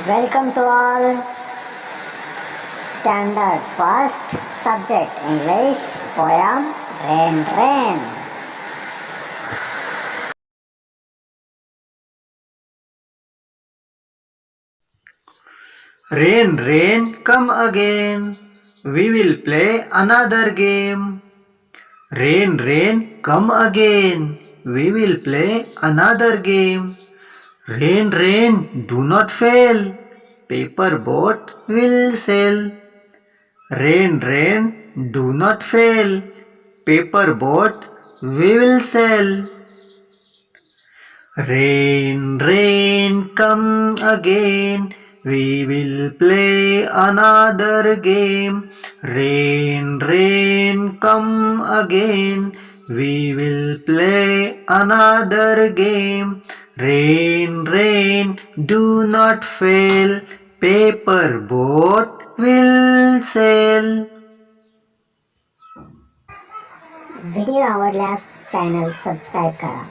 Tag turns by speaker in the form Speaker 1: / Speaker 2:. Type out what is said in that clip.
Speaker 1: Welcome to all. Standard first subject English poem Rain Rain.
Speaker 2: Rain, rain, come again. We will play another game. Rain, rain, come again. We will play another game. Rain, rain, do not fail. Paper boat will sail. Rain, rain, do not fail. Paper boat we will sail. Rain, rain, come again. We will play another game. Rain, rain, come again. We will play another game. Rain, rain, do not fail. Paper boat will sail.
Speaker 1: Video आवडल्यास channel subscribe करा.